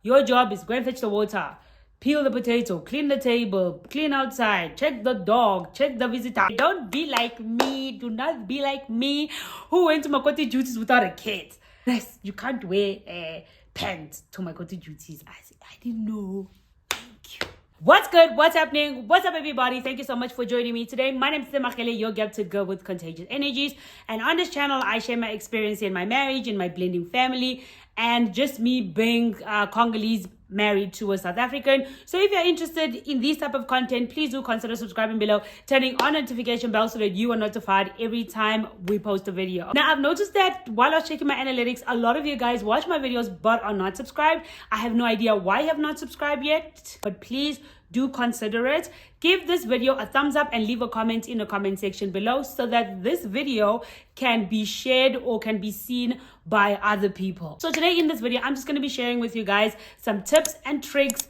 Your job is go and fetch the water, peel the potato, clean the table, clean outside, check the dog, check the visitor. Don't be like me. Do not be like me who went to makoti duties without a kid. Yes, you can't wear pants to makoti duties. I didn't know. Thank you. What's good? What's happening? What's up, everybody? Thank you so much for joining me today. My name is Makele, your guide to girl with contagious energies. And on this channel, I share my experience in my marriage, in my blending family, and just me being Congolese married to a South African. So if you're interested in these type of content, please do consider subscribing below, turning on notification bell so that you are notified every time we post a video. Now, I've noticed that while I was checking my analytics, a lot of you guys watch my videos but are not subscribed. I have no idea why you have not subscribed yet, but please do consider it. Give this video a thumbs up and leave a comment in the comment section below so that this video can be shared or can be seen by other people. So today in this video, I'm just going to be sharing with you guys some tips and tricks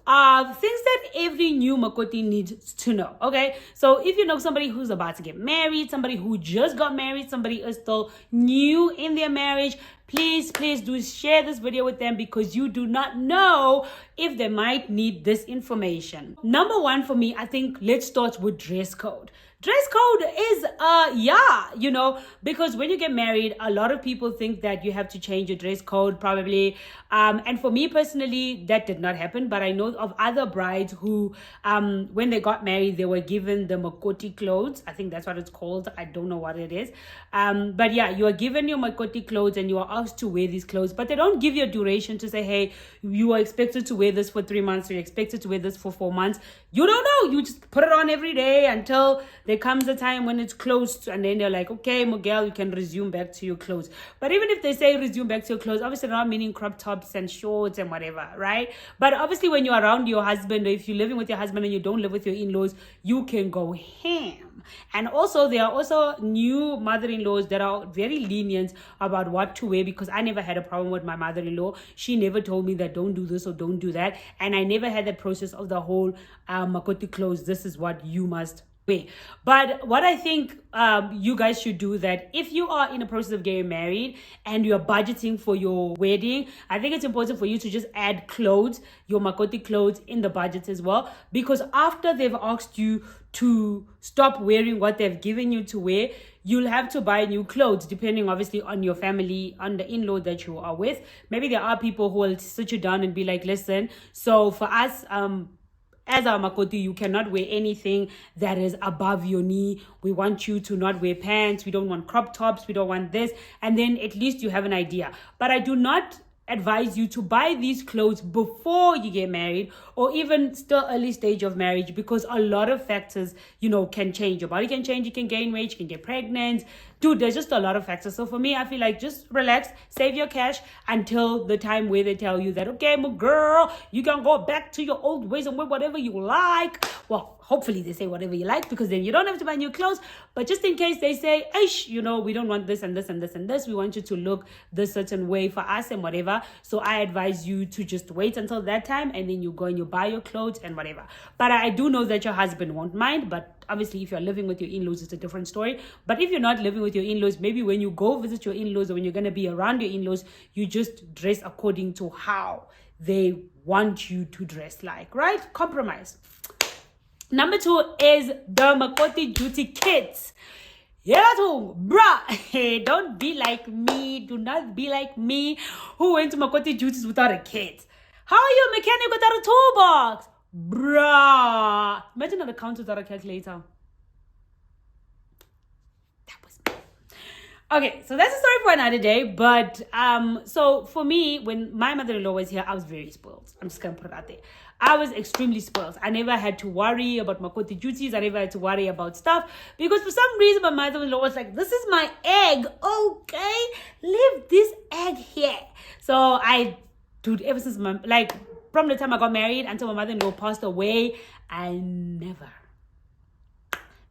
of things that every new makoti needs to know. Okay, so if you know somebody who's about to get married, somebody who just got married, somebody is still new in their marriage, please do share this video with them because you do not know if they might need this information. Number one for me, I think let's start with dress code. Dress code is because when you get married, a lot of people think that you have to change your dress code probably. And for me personally, that did not happen. But I know of other brides who, when they got married, they were given the makoti clothes. I think that's what it's called. I don't know what it is. But yeah, you are given your makoti clothes and you are asked to wear these clothes. But they don't give you a duration to say, hey, you are expected to wear this for 3 months. Or you're expected to wear this for 4 months. You don't know. You just put it on every day until there comes a time when it's closed, and then they're like, okay, Miguel, you can resume back to your clothes. But even if they say resume back to your clothes, obviously they're not meaning crop tops and shorts and whatever, right? But obviously when you're around your husband, or if you're living with your husband and you don't live with your in-laws, you can go ham. And also there are also new mother-in-laws that are very lenient about what to wear, because I never had a problem with my mother-in-law. She never told me that don't do this or don't do that. And I never had that process of the whole makoti clothes. This is what you must way. But what I think you guys should do, that if you are in the process of getting married and you're budgeting for your wedding, I think it's important for you to just add clothes, your makoti clothes, in the budget as well, because after they've asked you to stop wearing what they've given you to wear, you'll have to buy new clothes depending obviously on your family, on the in-law that you are with. Maybe there are people who will sit you down and be like, listen, so for us, as our makoti, you cannot wear anything that is above your knee. We want you to not wear pants. We don't want crop tops. We don't want this. And then at least you have an idea. But I do not advise you to buy these clothes before you get married, or even still early stage of marriage, because a lot of factors, can change. Your body can change. You can gain weight. You can get pregnant. Dude, there's just a lot of factors. So for me, I feel like just relax, save your cash until the time where they tell you that, okay, my girl, you can go back to your old ways and wear whatever you like. Well, hopefully they say whatever you like, because then you don't have to buy new clothes. But just in case they say, we don't want this and this and this and this. We want you to look this certain way for us and whatever. So I advise you to just wait until that time, and then you go and you buy your clothes and whatever. But I do know that your husband won't mind. But obviously, if you're living with your in-laws, it's a different story. But if you're not living with your in-laws, maybe when you go visit your in-laws, or when you're going to be around your in-laws, you just dress according to how they want you to dress like, right? Compromise. Number 2 is the makoti duty kits. Yeah, bruh, don't be like me. Do not be like me who went to makoti duties without a kit. How are you a mechanic without a toolbox? Bruh. Imagine an account without a calculator. That was me. Okay, so that's a story for another day. But so for me, when my mother-in-law was here, I was very spoiled. I'm just gonna put it out there. I was extremely spoiled. I never had to worry about makoti duties. I never had to worry about stuff, because for some reason my mother-in-law was like, this is my egg, okay? Leave this egg here. So dude, ever since from the time I got married until my mother-in-law passed away, I never,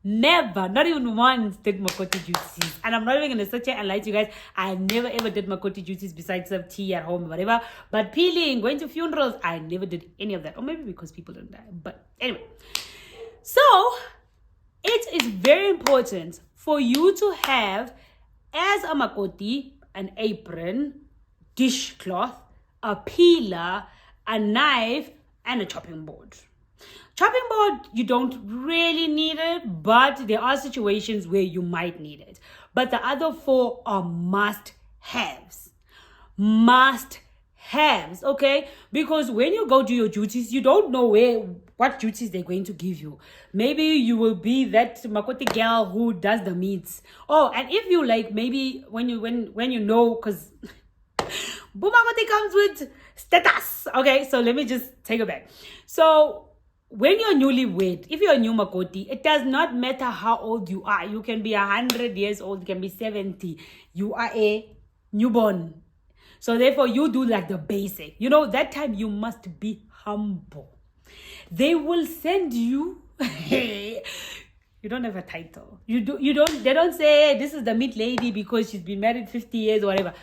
not even once, did makoti duties. And I'm not even going to sit here and lie to you guys. I never ever did makoti duties besides serve tea at home or whatever. But peeling, going to funerals, I never did any of that. Or maybe because people didn't die. But anyway. So, it is very important for you to have, as a makoti, an apron, dishcloth, a peeler, a knife, and a chopping board. Chopping board, you don't really need it, but there are situations where you might need it. But the other 4 are must-haves. Must-haves, okay? Because when you go do your duties, you don't know what duties they're going to give you. Maybe you will be that makoti girl who does the meats. Oh, and if you like, maybe when you know, because Bumakoti comes with status. Okay, so let me just take it back. So when you're newlywed, if you're a new makoti, it does not matter how old you are. You can be 100 years old, you can be 70. You are a newborn. So therefore, you do like the basic. You know, that time you must be humble. They will send you. You don't have a title. They don't say this is the meat lady because she's been married 50 years or whatever.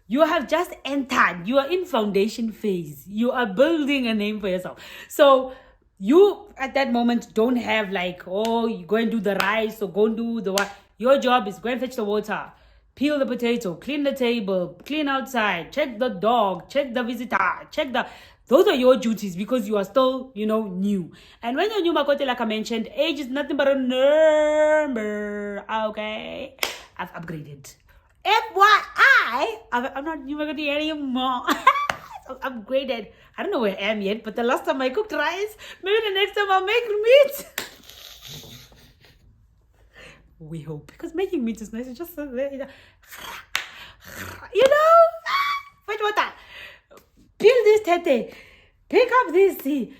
You have just entered. You are in foundation phase. You are building a name for yourself. So you at that moment don't have like, oh, you go and do the rice or go and do the what. Your job is go and fetch the water, peel the potato, clean the table, clean outside, check the dog, check the visitor, those are your duties because you are still, new. And when you're new makoti, like I mentioned, age is nothing but a number. Okay, I've upgraded. FYI, I'm not new makoti anymore. I've upgraded. I don't know where I am yet, but the last time I cooked rice, maybe the next time I'll make meat. We hope, because making meat is nice. It's just fetch water, peel this tete, pick up this tea,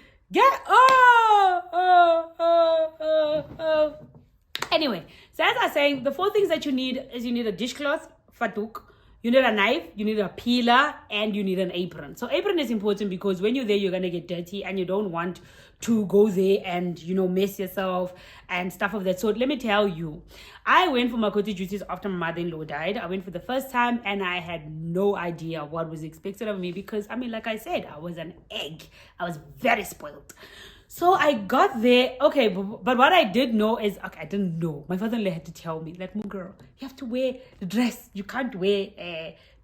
Anyway, so as I was saying, the 4 things that you need is you need a dishcloth, fatuk, you need a knife, you need a peeler, and you need an apron. So apron is important because when you're there, you're going to get dirty and you don't want to go there and, mess yourself and stuff of that sort. Let me tell you, I went for makoti duties after my mother-in-law died. I went for the first time and I had no idea what was expected of me because, like I said, I was an egg. I was very spoiled. So I got there, okay, but what I did know is, I didn't know. My father-in-law had to tell me, like, girl, you have to wear the dress. You can't wear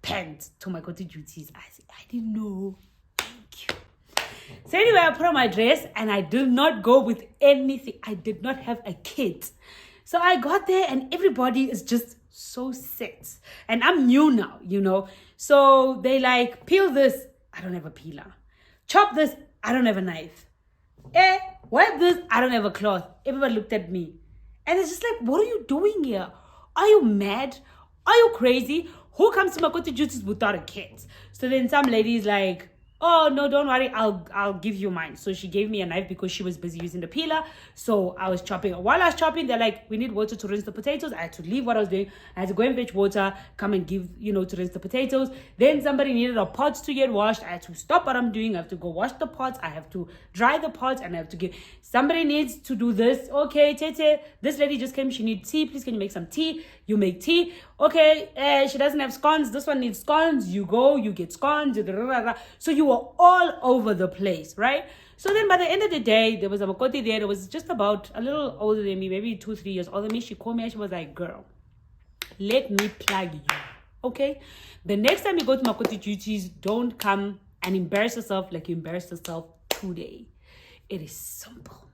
pants to my makoti duties. I said, I didn't know. Thank you. So anyway, I put on my dress and I did not go with anything. I did not have a kit. So I got there and everybody is just so set. And I'm new now, So they like, peel this. I don't have a peeler. Chop this. I don't have a knife. Wipe this. I don't have a cloth. Everybody looked at me. And it's just like, what are you doing here? Are you mad? Are you crazy? Who comes to makoti duties without a kit? So then some lady's like, oh, no, don't worry. I'll give you mine. So she gave me a knife because she was busy using the peeler. So I was chopping. While I was chopping, they're like, we need water to rinse the potatoes. I had to leave what I was doing. I had to go and fetch water, come and give, to rinse the potatoes. Then somebody needed a pot to get washed. I had to stop what I'm doing. I have to go wash the pots. I have to dry the pots and I have to give. Somebody needs to do this. Okay, Tete, this lady just came. She needs tea. Please, can you make some tea? You make tea. Okay, she doesn't have scones. This one needs scones. You go, you get scones. So you were all over the place, right? So then by the end of the day, there was a makoti there. It was just about a little older than me, maybe 2-3 years older than me. She called me and she was like, girl, let me plug you, okay? The next time you go to makoti duties, don't come and embarrass yourself like you embarrassed yourself today. It is simple.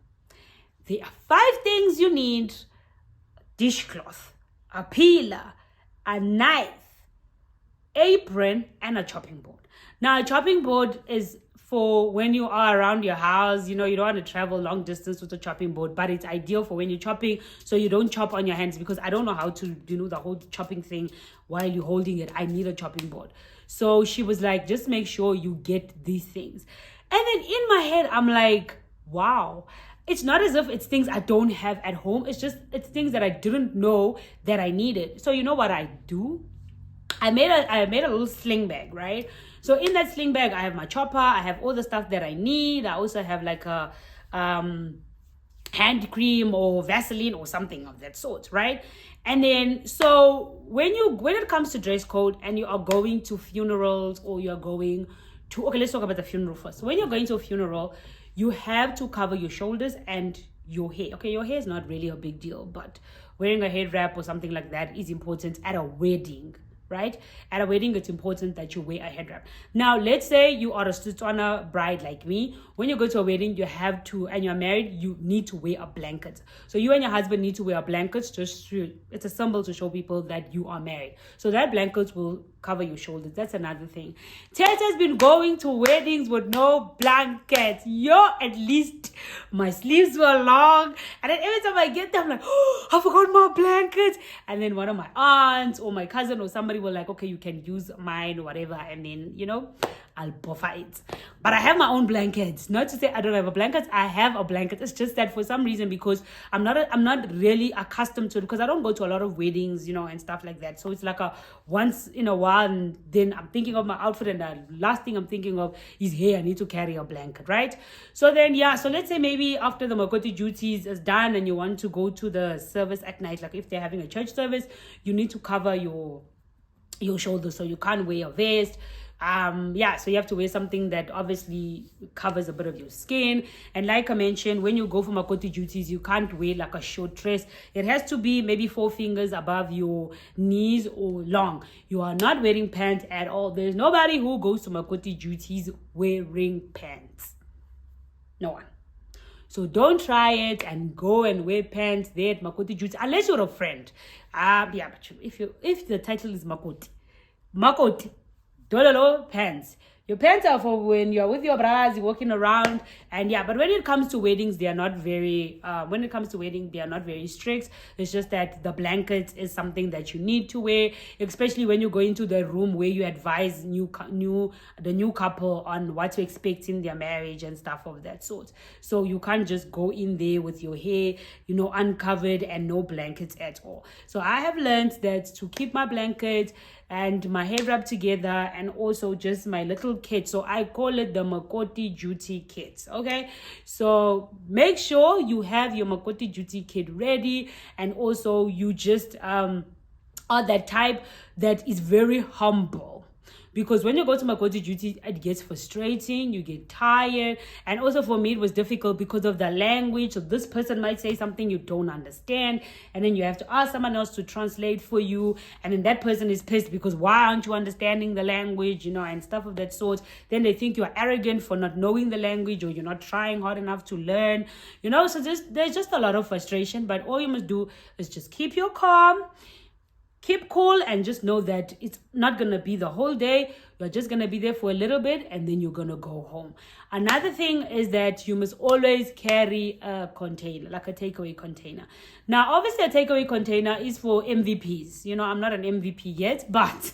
There are 5 things you need: dishcloth, a peeler, a knife, apron, and a chopping board. Now, a chopping board is for when you are around your house, you don't want to travel long distance with a chopping board, but it's ideal for when you're chopping so you don't chop on your hands, because I don't know how to do the whole chopping thing while you're holding it. I need a chopping board. So she was like, just make sure you get these things. And then in my head, I'm like, wow. It's not as if it's things I don't have at home. It's things that I didn't know that I needed. So you know what I do? I made a little sling bag, right? So in that sling bag, I have my chopper. I have all the stuff that I need. I also have like a hand cream or Vaseline or something of that sort, right? And then, so when it comes to dress code and you are going to funerals or you're going to, okay, let's talk about the funeral first. When you're going to a funeral, you have to cover your shoulders and your hair. Okay, your hair is not really a big deal, but wearing a head wrap or something like that is important at a wedding, right? At a wedding, it's important that you wear a head wrap. Now, let's say you are a Setswana bride like me. When you go to a wedding, you have to, and you're married, you need to wear a blanket. So you and your husband need to wear a blanket, it's a symbol to show people that you are married. So that blanket will cover your shoulders. That's another thing. Ted has been going to weddings with no blanket. At least my sleeves were long. And then every time I get there, I'm like, oh, I forgot my blanket. And then one of my aunts or my cousin or somebody will like, okay, you can use mine or whatever. And then, I'll buffer it. But I have my own blankets. Not to say I don't have a blanket. I have a blanket. It's just that for some reason, because I'm not really accustomed to it, because I don't go to a lot of weddings, and stuff like that. So it's like a once in a while, and then I'm thinking of my outfit, and the last thing I'm thinking of is, hey, I need to carry a blanket, right? So then, so let's say maybe after the makoti duties is done and you want to go to the service at night, like if they're having a church service, you need to cover your shoulders, so you can't wear a vest. So you have to wear something that obviously covers a bit of your skin. And like I mentioned, when you go for makoti duties, you can't wear like a short dress. It has to be maybe 4 fingers above your knees or long. You are not wearing pants at all. There's nobody who goes to makoti duties wearing pants. No one. So don't try it and go and wear pants there at makoti duties, unless you're a friend. But if the title is makoti, dololo pants. Your pants are for when you're with your bras, you're walking around, but when it comes to weddings, they are not very strict. It's just that the blanket is something that you need to wear, especially when you go into the room where you advise the new couple on what to expect in their marriage and stuff of that sort. So you can't just go in there with your hair, uncovered and no blankets at all. So I have learned that to keep my blanket and my hair wrap together, and also just my little kit. So I call it the makoti duty kit. Okay, so make sure you have your makoti duty kit ready, and also you just are that type that is very humble. Because when you go to makoti duty, it gets frustrating, you get tired. And also for me, it was difficult because of the language. So this person might say something you don't understand, and then you have to ask someone else to translate for you. And then that person is pissed because why aren't you understanding the language, and stuff of that sort. Then they think you are arrogant for not knowing the language, or you're not trying hard enough to learn, So there's just a lot of frustration. But all you must do is just keep your calm, keep cool, and just know that it's not going to be the whole day. You're just going to be there for a little bit, and then you're going to go home. Another thing is that you must always carry a container, like a takeaway container. Now, obviously, a takeaway container is for MVPs. I'm not an MVP yet, but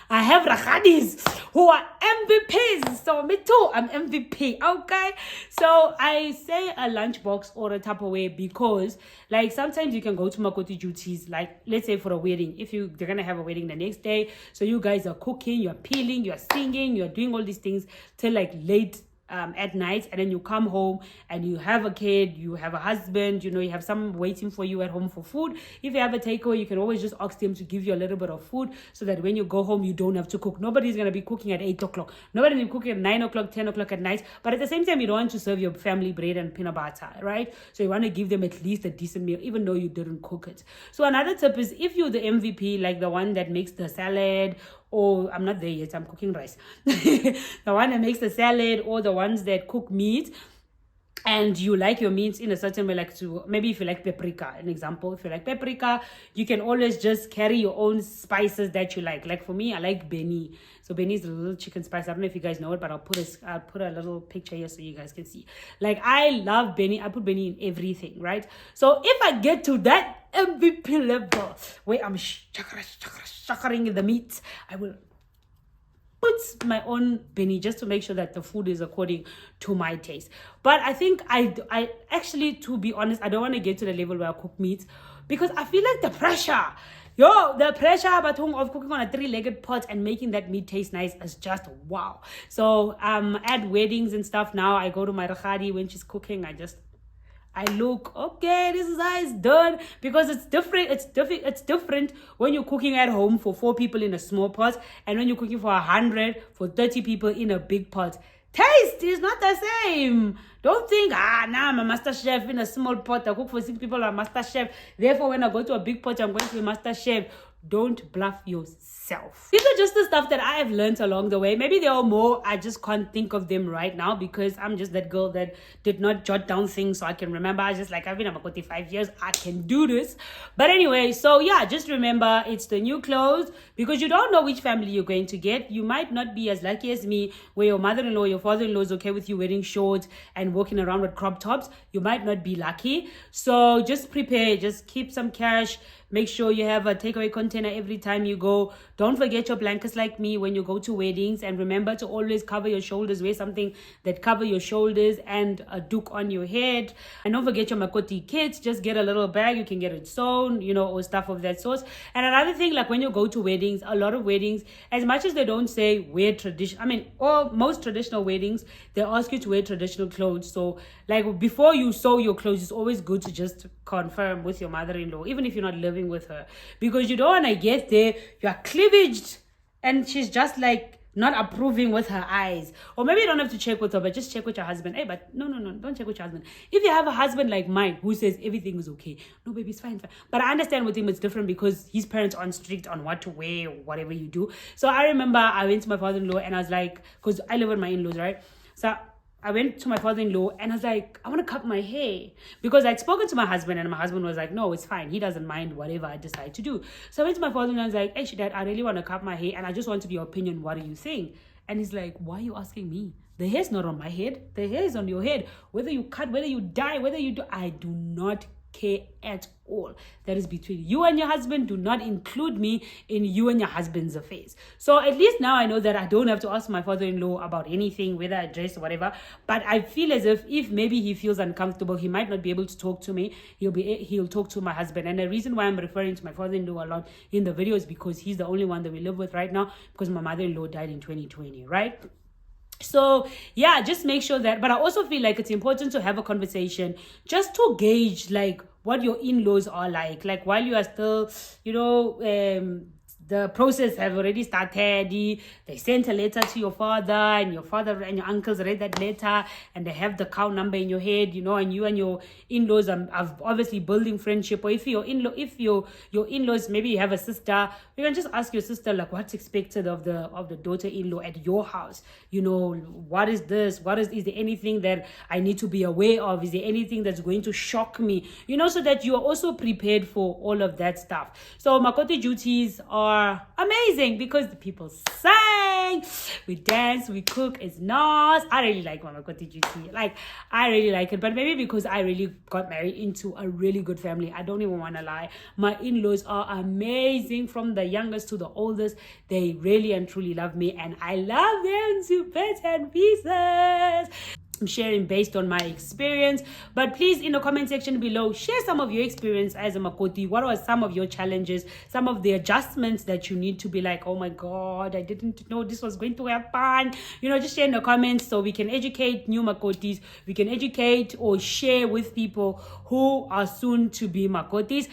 I have rakhadis who are MVPs. So me too, I'm MVP, okay? So I say a lunchbox or a Tupperware because, like, sometimes you can go to makoti duties, like, let's say for a wedding. They're going to have a wedding the next day. So you guys are cooking, you're peeling, you're singing, you're doing all these things till like late at night, and then you come home and you have a kid, you have a husband, you have someone waiting for you at home for food. If you have a takeaway, you can always just ask them to give you a little bit of food, so that when you go home, you don't have to cook. Nobody's going to be cooking at 8 o'clock. Nobody's going to be cooking at 9 o'clock, 10 o'clock at night. But at the same time, you don't want to serve your family bread and peanut butter, right? So you want to give them at least a decent meal, even though you didn't cook it. So another tip is, if you're the MVP, like the one that makes the salad, or I'm not there yet, I'm cooking rice. The one that makes the salad, or the ones that cook meat, and you like your meats in a certain way, like maybe if you like paprika, an example, if you like paprika, you can always just carry your own spices that you like. Like for me, I like beni. So beni is a little chicken spice. I don't know if you guys know it, but I'll put a little picture here so you guys can see. Like, I love beni. I put beni in everything, right? So if I get to that MVP level where I'm shakering in the meat, I will put my own beni just to make sure that the food is according to my taste. But I think I actually, to be honest, I don't want to get to the level where I cook meat, because I feel like the pressure of cooking on a 3-legged pot and making that meat taste nice is just wow. So at weddings and stuff now, I go to my rakhadi when she's cooking. I look, okay, this is how it's done, because it's different. It's different when you're cooking at home for 4 people in a small pot, and when you're cooking for 100, for 30 people in a big pot. Taste is not the same. Don't think, I'm a master chef in a small pot. I cook for 6 people, I'm a master chef. Therefore, when I go to a big pot, I'm going to be master chef. Don't bluff yourself. These are just the stuff that I have learned along the way. Maybe there are more, I just can't think of them right now because I'm just that girl that did not jot down things so I can remember. I just like, I've been a makoti 5 years, I can do this. But anyway, so yeah, just remember it's the new clothes, because you don't know which family you're going to get. You might not be as lucky as me, where your mother-in-law, your father-in-law is okay with you wearing shorts and walking around with crop tops. You might not be lucky. So just prepare, just keep some cash. Make sure you have a takeaway container every time you go. Don't forget your blankets like me when you go to weddings. And remember to always cover your shoulders. Wear something that cover your shoulders and a doek on your head. And don't forget your makoti kits. Just get a little bag. You can get it sewn, you know, or stuff of that sort. And another thing, like when you go to weddings, a lot of weddings, as much as they don't say wear tradition, or most traditional weddings, they ask you to wear traditional clothes. So like before you sew your clothes, it's always good to just confirm with your mother-in-law, even if you're not living with her, because you don't want to get there, you're cleavaged and she's just like not approving with her eyes. Or maybe you don't have to check with her, but just check with your husband. Hey, but no, don't check with your husband. If you have a husband like mine who says everything is okay, no baby, it's fine. But I understand with him it's different because his parents aren't strict on what to wear or whatever you do. So I remember I went to my father-in-law and I was like, because I live with my in-laws, right? So I went to my father-in-law and I was like, I want to cut my hair, because I'd spoken to my husband and my husband was like, no, it's fine. He doesn't mind whatever I decide to do. So I went to my father-in-law and I was like, hey, Dad, I really want to cut my hair and I just wanted your opinion. What do you think? And he's like, why are you asking me? The hair's not on my head. The hair is on your head. Whether you cut, whether you dye, whether you do, I do not care at all. That is between you and your husband. Do not include me in you and your husband's affairs. So at least now I know that I don't have to ask my father-in-law about anything, whether I dress or whatever. But I feel as if maybe he feels uncomfortable, he might not be able to talk to me. He'll talk to my husband. And the reason why I'm referring to my father-in-law a lot in the video is because he's the only one that we live with right now, because my mother-in-law died in 2020, right? So yeah, just make sure that, but I also feel like it's important to have a conversation just to gauge like what your in-laws are like while you are still, you know, the process have already started. They sent a letter to your father and your uncles read that letter and they have the count number in your head, you know, and you and your in-laws are obviously building friendship. Or if your in-laws, maybe you have a sister, you can just ask your sister like what's expected of the daughter-in-law at your house. You know, what is this? Is there anything that I need to be aware of? Is there anything that's going to shock me? You know, so that you are also prepared for all of that stuff. So makoti duties are amazing because the people sing, we dance, we cook. It's nice. I really like my makoti duty. Like, I really like it. But maybe because I really got married into a really good family, I don't even want to lie. My in-laws are amazing, from the youngest to the oldest. They really and truly love me, and I love them to bits and pieces. I'm sharing based on my experience, but please in the comment section below share some of your experience as a makoti. What are some of your challenges, some of the adjustments that you need to be like, oh my god, I didn't know this was going to happen. You know, just share in the comments so we can educate new makotis, we can educate or share with people who are soon to be makotis.